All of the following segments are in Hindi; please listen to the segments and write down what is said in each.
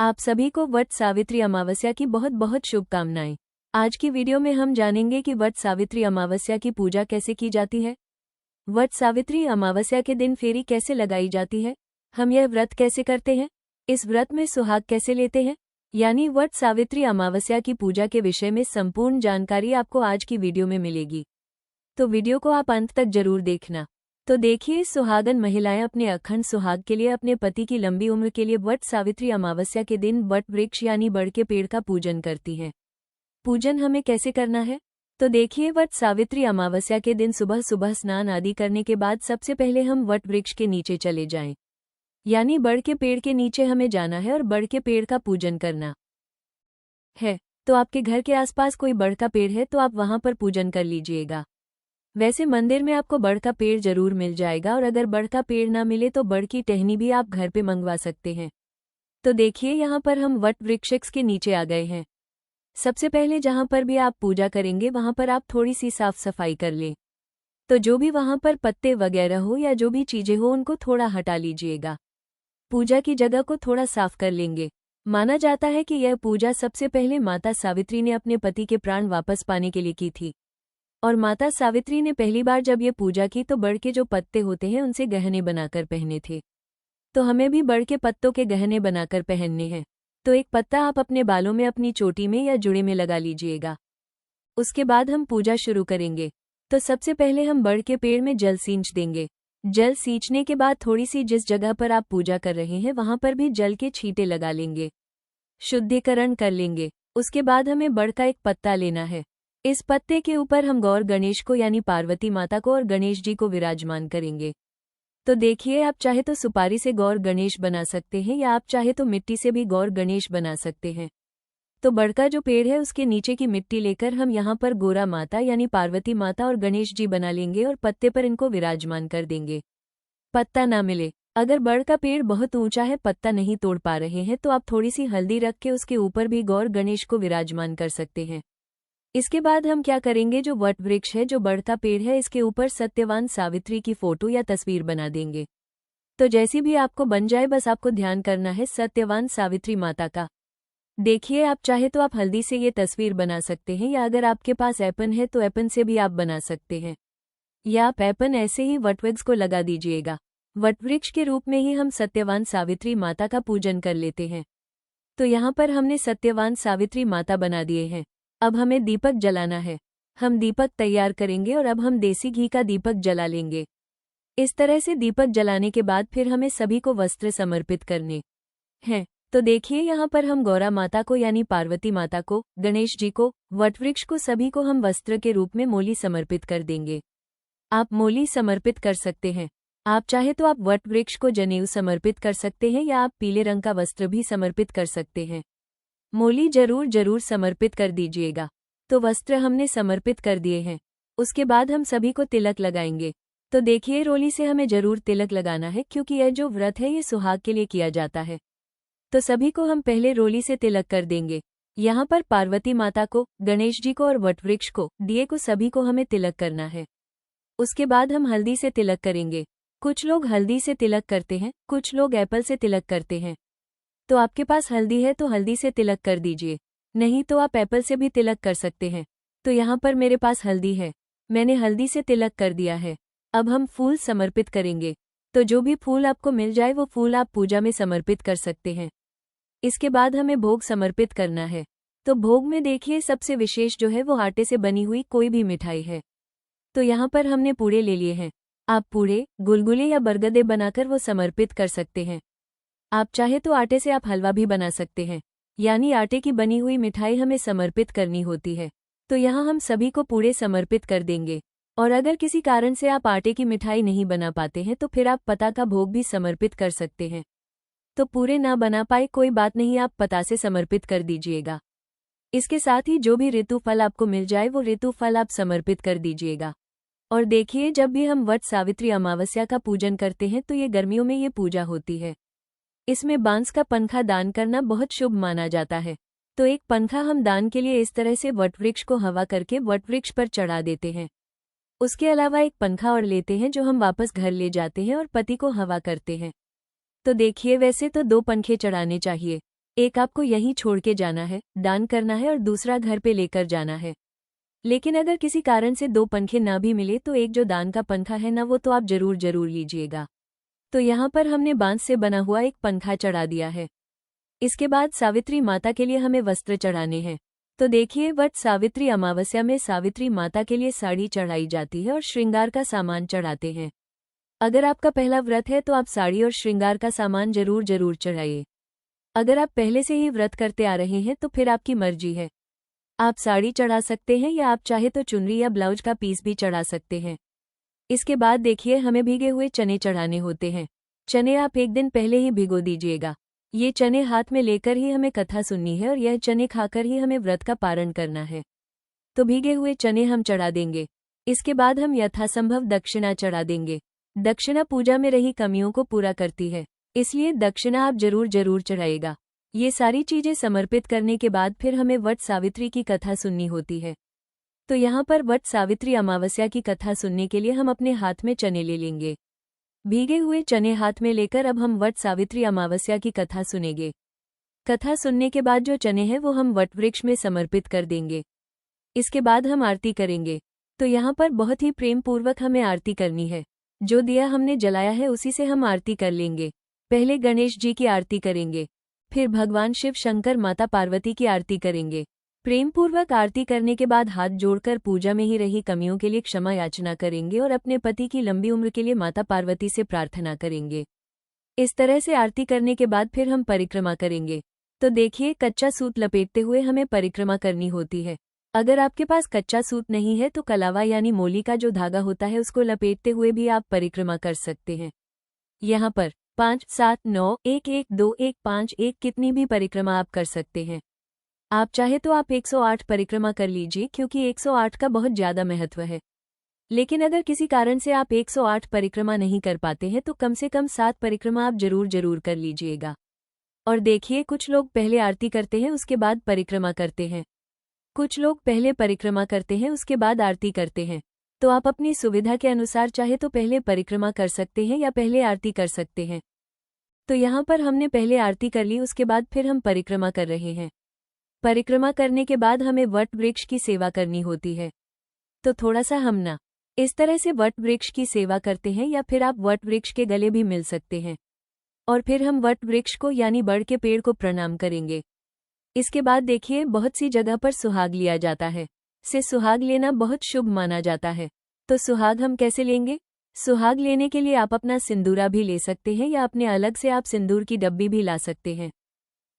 आप सभी को वट सावित्री अमावस्या की बहुत बहुत शुभकामनाएं। आज की वीडियो में हम जानेंगे कि वट सावित्री अमावस्या की पूजा कैसे की जाती है। वट सावित्री अमावस्या के दिन फेरी कैसे लगाई जाती है, हम यह व्रत कैसे करते हैं, इस व्रत में सुहाग कैसे लेते हैं, यानी वट सावित्री अमावस्या की पूजा के विषय में संपूर्ण जानकारी आपको आज की वीडियो में मिलेगी। तो वीडियो को आप अंत तक जरूर देखना। तो देखिए, सुहागन महिलाएं अपने अखंड सुहाग के लिए, अपने पति की लंबी उम्र के लिए वट सावित्री अमावस्या के दिन वट वृक्ष यानी बड़ के पेड़ का पूजन करती हैं। पूजन हमें कैसे करना है, तो देखिए, वट सावित्री अमावस्या के दिन सुबह सुबह स्नान आदि करने के बाद सबसे पहले हम वट वृक्ष के नीचे चले जाएं, यानी बड़ के पेड़ के नीचे हमें जाना है और बड़ के पेड़ का पूजन करना है। तो आपके घर के आसपास कोई बड़ का पेड़ है तो आप वहां पर पूजन कर लीजिएगा। वैसे मंदिर में आपको बड़ का पेड़ जरूर मिल जाएगा, और अगर बड़ का पेड़ ना मिले तो बड़ की टहनी भी आप घर पे मंगवा सकते हैं। तो देखिए, यहाँ पर हम वट वृक्ष के नीचे आ गए हैं। सबसे पहले जहाँ पर भी आप पूजा करेंगे वहाँ पर आप थोड़ी सी साफ सफाई कर लें। तो जो भी वहाँ पर पत्ते वगैरह हो या जो भी चीजें हो उनको थोड़ा हटा लीजिएगा। पूजा की जगह को थोड़ा साफ कर लेंगे। माना जाता है कि यह पूजा सबसे पहले माता सावित्री ने अपने पति के प्राण वापस पाने के लिए की थी, और माता सावित्री ने पहली बार जब ये पूजा की तो बड़ के जो पत्ते होते हैं उनसे गहने बनाकर पहने थे। तो हमें भी बड़ के पत्तों के गहने बनाकर पहनने हैं। तो एक पत्ता आप अपने बालों में, अपनी चोटी में या जुड़े में लगा लीजिएगा। उसके बाद हम पूजा शुरू करेंगे। तो सबसे पहले हम बड़ के पेड़ में जल सींच देंगे। जल सींचने के बाद थोड़ी सी जिस जगह पर आप पूजा कर रहे हैं वहां पर भी जल के छींटे लगा लेंगे, शुद्धिकरण कर लेंगे। उसके बाद हमें बड़ का एक पत्ता लेना है। इस पत्ते के ऊपर हम गौर गणेश को यानी पार्वती माता को और गणेश जी को विराजमान करेंगे। तो देखिए, आप चाहे तो सुपारी से गौर गणेश बना सकते हैं या आप चाहे तो मिट्टी से भी गौर गणेश बना सकते हैं। तो बड़ का जो पेड़ है उसके नीचे की मिट्टी लेकर हम यहाँ पर गोरा माता यानी पार्वती माता और गणेश जी बना लेंगे और पत्ते पर इनको विराजमान कर देंगे। पत्ता ना मिले, अगर बड़ का पेड़ बहुत ऊंचा है, पत्ता नहीं तोड़ पा रहे हैं, तो आप थोड़ी सी हल्दी रख के उसके ऊपर भी गौर गणेश को विराजमान कर सकते हैं। इसके बाद हम क्या करेंगे, जो वट वृक्ष है, जो बड़ का पेड़ है, इसके ऊपर सत्यवान सावित्री की फोटो या तस्वीर बना देंगे। तो जैसी भी आपको बन जाए, बस आपको ध्यान करना है सत्यवान सावित्री माता का। देखिए, आप चाहे तो आप हल्दी से ये तस्वीर बना सकते हैं, या अगर आपके पास एपन है तो एपन से भी आप बना सकते हैं, या आप एपन ऐसे ही वटवृक्ष को लगा दीजिएगा। वटवृक्ष के रूप में ही हम सत्यवान सावित्री माता का पूजन कर लेते हैं। तो यहाँ पर हमने सत्यवान सावित्री माता बना दिए हैं। अब हमें दीपक जलाना है। हम दीपक तैयार करेंगे और अब हम देसी घी का दीपक जला लेंगे। इस तरह से दीपक जलाने के बाद फिर हमें सभी को वस्त्र समर्पित करने हैं। तो देखिए, यहाँ पर हम गौरा माता को यानी पार्वती माता को, गणेश जी को, वटवृक्ष को, सभी को हम वस्त्र के रूप में मोली समर्पित कर देंगे। आप मोली समर्पित कर सकते हैं। आप चाहे तो आप वटवृक्ष को जनेऊ समर्पित कर सकते हैं, या आप पीले रंग का वस्त्र भी समर्पित कर सकते हैं। मोली जरूर जरूर समर्पित कर दीजिएगा। तो वस्त्र हमने समर्पित कर दिए हैं। उसके बाद हम सभी को तिलक लगाएंगे। तो देखिए, रोली से हमें जरूर तिलक लगाना है, क्योंकि यह जो व्रत है ये सुहाग के लिए किया जाता है। तो सभी को हम पहले रोली से तिलक कर देंगे। यहाँ पर पार्वती माता को, गणेश जी को और वटवृक्ष को, दिए को, सभी को हमें तिलक करना है। उसके बाद हम हल्दी से तिलक करेंगे। कुछ लोग हल्दी से तिलक करते हैं, कुछ लोग एप्पल से तिलक करते हैं। तो आपके पास हल्दी है तो हल्दी से तिलक कर दीजिए, नहीं तो आप एप्पल से भी तिलक कर सकते हैं। तो यहाँ पर मेरे पास हल्दी है, मैंने हल्दी से तिलक कर दिया है। अब हम फूल समर्पित करेंगे। तो जो भी फूल आपको मिल जाए वो फूल आप पूजा में समर्पित कर सकते हैं। इसके बाद हमें भोग समर्पित करना है। तो भोग में देखिए, सबसे विशेष जो है वो आटे से बनी हुई कोई भी मिठाई है। तो यहाँ पर हमने पूड़े ले लिए हैं। आप पूड़े, गुलगुले या बरगदे बनाकर वो समर्पित कर सकते हैं। आप चाहे तो आटे से आप हलवा भी बना सकते हैं, यानी आटे की बनी हुई मिठाई हमें समर्पित करनी होती है। तो यहाँ हम सभी को पूड़े समर्पित कर देंगे। और अगर किसी कारण से आप आटे की मिठाई नहीं बना पाते हैं तो फिर आप पता का भोग भी समर्पित कर सकते हैं। तो पूरे ना बना पाए कोई बात नहीं, आप पता से समर्पित कर दीजिएगा। इसके साथ ही जो भी ऋतु फल आपको मिल जाए वो ऋतु फल आप समर्पित कर दीजिएगा। और देखिए, जब भी हम वट सावित्री अमावस्या का पूजन करते हैं तो ये गर्मियों में ये पूजा होती है। इसमें बांस का पंखा दान करना बहुत शुभ माना जाता है। तो एक पंखा हम दान के लिए इस तरह से वटवृक्ष को हवा करके वटवृक्ष पर चढ़ा देते हैं। उसके अलावा एक पंखा और लेते हैं जो हम वापस घर ले जाते हैं और पति को हवा करते हैं। तो देखिए, वैसे तो 2 पंखे चढ़ाने चाहिए, एक आपको यहीं छोड़ के जाना है, दान करना है और दूसरा घर पे लेकर जाना है। लेकिन अगर किसी कारण से 2 पंखे ना भी मिले तो एक जो दान का पंखा है ना, वो तो आप जरूर लीजिएगा। तो यहाँ पर हमने बांस से बना हुआ एक पंखा चढ़ा दिया है। इसके बाद सावित्री माता के लिए हमें वस्त्र चढ़ाने हैं। तो देखिए, वट सावित्री अमावस्या में सावित्री माता के लिए साड़ी चढ़ाई जाती है और श्रृंगार का सामान चढ़ाते हैं। अगर आपका पहला व्रत है तो आप साड़ी और श्रृंगार का सामान जरूर चढ़ाइए। अगर आप पहले से ही व्रत करते आ रहे हैं तो फिर आपकी मर्जी है, आप साड़ी चढ़ा सकते हैं या आप चाहे तो चुनरी या ब्लाउज का पीस भी चढ़ा सकते हैं। इसके बाद देखिए, हमें भीगे हुए चने चढ़ाने होते हैं। चने आप एक दिन पहले ही भिगो दीजिएगा। ये चने हाथ में लेकर ही हमें कथा सुननी है और यह चने खाकर ही हमें व्रत का पारण करना है। तो भीगे हुए चने हम चढ़ा देंगे। इसके बाद हम यथासंभव दक्षिणा चढ़ा देंगे। दक्षिणा पूजा में रही कमियों को पूरा करती है, इसलिए दक्षिणा आप जरूर चढ़ाइएगा। ये सारी चीजें समर्पित करने के बाद फिर हमें वट सावित्री की कथा सुननी होती है। तो यहाँ पर वट सावित्री अमावस्या की कथा सुनने के लिए हम अपने हाथ में चने ले लेंगे। भीगे हुए चने हाथ में लेकर अब हम वट सावित्री अमावस्या की कथा सुनेंगे। कथा सुनने के बाद जो चने हैं वो हम वट वृक्ष में समर्पित कर देंगे। इसके बाद हम आरती करेंगे। तो यहाँ पर बहुत ही प्रेम पूर्वक हमें आरती करनी है। जो दिया हमने जलाया है उसी से हम आरती कर लेंगे। पहले गणेश जी की आरती करेंगे, फिर भगवान शिव शंकर माता पार्वती की आरती करेंगे। प्रेम पूर्वक आरती करने के बाद हाथ जोड़कर पूजा में ही रही कमियों के लिए क्षमा याचना करेंगे और अपने पति की लंबी उम्र के लिए माता पार्वती से प्रार्थना करेंगे। इस तरह से आरती करने के बाद फिर हम परिक्रमा करेंगे। तो देखिए, कच्चा सूत लपेटते हुए हमें परिक्रमा करनी होती है। अगर आपके पास कच्चा सूत नहीं है तो कलावा यानी मोली का जो धागा होता है उसको लपेटते हुए भी आप परिक्रमा कर सकते हैं। यहाँ पर 5, 7, 9, 1, 1, 2, 1, 5, 1 कितनी भी परिक्रमा आप कर सकते हैं। आप चाहे तो आप 108 परिक्रमा कर लीजिए, क्योंकि 108 का बहुत ज्यादा महत्व है। लेकिन अगर किसी कारण से आप 108 परिक्रमा नहीं कर पाते हैं तो कम से कम 7 परिक्रमा आप जरूर कर लीजिएगा। और देखिए, कुछ लोग पहले आरती करते हैं उसके बाद परिक्रमा करते हैं, कुछ लोग पहले परिक्रमा करते हैं उसके बाद आरती करते हैं। तो आप अपनी सुविधा के अनुसार चाहे तो पहले परिक्रमा कर सकते हैं या पहले आरती कर सकते हैं। तो यहाँ पर हमने पहले आरती कर ली, उसके बाद फिर हम परिक्रमा कर रहे हैं। परिक्रमा करने के बाद हमें वट वृक्ष की सेवा करनी होती है। तो थोड़ा सा हम ना इस तरह से वट वृक्ष की सेवा करते हैं, या फिर आप वट वृक्ष के गले भी मिल सकते हैं। और फिर हम वट वृक्ष को यानी बड़ के पेड़ को प्रणाम करेंगे। इसके बाद देखिए, बहुत सी जगह पर सुहाग लिया जाता है। से सुहाग लेना बहुत शुभ माना जाता है। तो सुहाग हम कैसे लेंगे? सुहाग लेने के लिए आप अपना सिंदूरा भी ले सकते हैं, या अपने अलग से आप सिंदूर की डब्बी भी ला सकते हैं,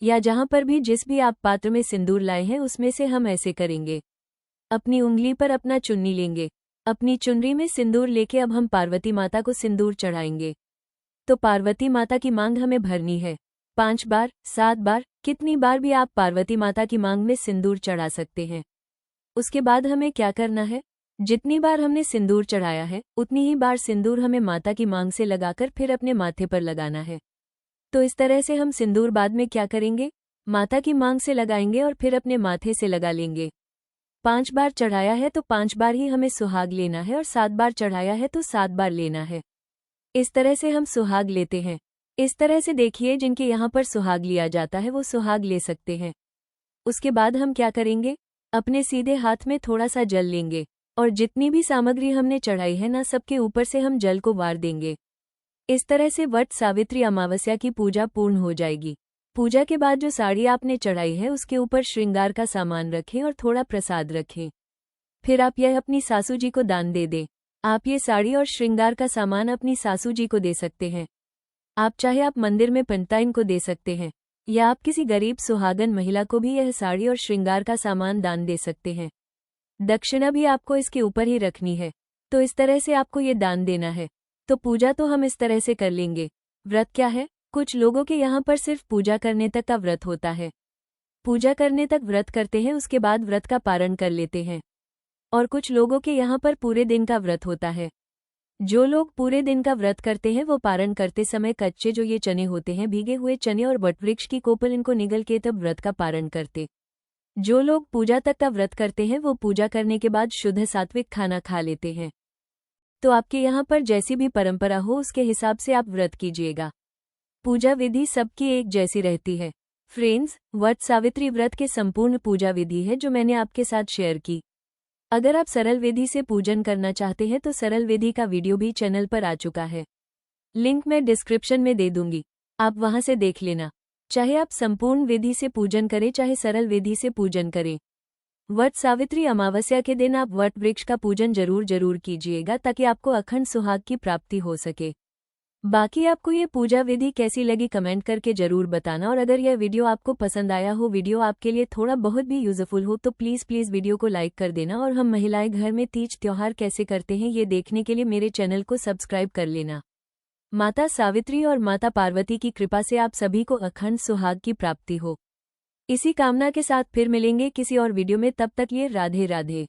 या जहां पर भी जिस भी आप पात्र में सिंदूर लाए हैं उसमें से हम ऐसे करेंगे। अपनी उंगली पर अपना चुन्नी लेंगे, अपनी चुनरी में सिंदूर लेके अब हम पार्वती माता को सिंदूर चढ़ाएंगे। तो पार्वती माता की मांग हमें भरनी है 5 बार, 7 बार, कितनी बार भी आप पार्वती माता की मांग में सिंदूर चढ़ा सकते हैं। उसके बाद हमें क्या करना है? जितनी बार हमने सिंदूर चढ़ाया है उतनी ही बार सिंदूर हमें माता की मांग से लगाकर फिर अपने माथे पर लगाना है। तो इस तरह से हम सिंदूर बाद में क्या करेंगे? माता की मांग से लगाएंगे और फिर अपने माथे से लगा लेंगे। 5 बार चढ़ाया है तो 5 बार ही हमें सुहाग लेना है, और 7 बार चढ़ाया है तो 7 बार लेना है। इस तरह से हम सुहाग लेते हैं। इस तरह से देखिए, जिनके यहाँ पर सुहाग लिया जाता है वो सुहाग ले सकते हैं। उसके बाद हम क्या करेंगे? अपने सीधे हाथ में थोड़ा सा जल लेंगे और जितनी भी सामग्री हमने चढ़ाई है ना, सबके ऊपर से हम जल को वार देंगे। इस तरह से वट सावित्री अमावस्या की पूजा पूर्ण हो जाएगी। पूजा के बाद जो साड़ी आपने चढ़ाई है उसके ऊपर श्रृंगार का सामान रखें और थोड़ा प्रसाद रखें। फिर आप यह अपनी सासू जी को दान दे दें। आप ये साड़ी और श्रृंगार का सामान अपनी सासू जी को दे सकते हैं। आप चाहे आप मंदिर में पंडिताइन को दे सकते हैं, या आप किसी गरीब सुहागन महिला को भी यह साड़ी और श्रृंगार का सामान दान दे सकते हैं। दक्षिणा भी आपको इसके ऊपर ही रखनी है। तो इस तरह से आपको ये दान देना है। तो पूजा तो हम इस तरह से कर लेंगे। व्रत क्या है? कुछ लोगों के यहाँ पर सिर्फ पूजा करने तक का व्रत होता है। पूजा करने तक व्रत करते हैं, उसके बाद व्रत का पारण कर लेते हैं। और कुछ लोगों के यहाँ पर पूरे दिन का व्रत होता है। जो लोग पूरे दिन का व्रत करते हैं वो पारण करते समय कच्चे जो ये चने होते हैं, भीगे हुए चने और वटवृक्ष की कोपल, इनको निगल के तब व्रत का पारण करते। जो लोग पूजा तक का व्रत करते हैं वो पूजा करने के बाद शुद्ध सात्विक खाना खा लेते हैं। तो आपके यहाँ पर जैसी भी परंपरा हो उसके हिसाब से आप व्रत कीजिएगा। पूजा विधि सबकी एक जैसी रहती है। फ्रेंड्स, वट सावित्री व्रत के संपूर्ण पूजा विधि है जो मैंने आपके साथ शेयर की। अगर आप सरल विधि से पूजन करना चाहते हैं तो सरल विधि का वीडियो भी चैनल पर आ चुका है। लिंक मैं डिस्क्रिप्शन में दे दूंगी, आप वहां से देख लेना। चाहे आप संपूर्ण विधि से पूजन करें चाहे सरल विधि से पूजन करें, वट सावित्री अमावस्या के दिन आप वट वृक्ष का पूजन जरूर कीजिएगा ताकि आपको अखंड सुहाग की प्राप्ति हो सके। बाकी आपको ये पूजा विधि कैसी लगी कमेंट करके जरूर बताना, और अगर यह वीडियो आपको पसंद आया हो, वीडियो आपके लिए थोड़ा बहुत भी यूजफुल हो, तो प्लीज वीडियो को लाइक कर देना। और हम महिलाएं घर में तीज त्योहार कैसे करते हैं ये देखने के लिए मेरे चैनल को सब्सक्राइब कर लेना। माता सावित्री और माता पार्वती की कृपा से आप सभी को अखंड सुहाग की प्राप्ति हो। इसी कामना के साथ फिर मिलेंगे किसी और वीडियो में, तब तक ये राधे राधे।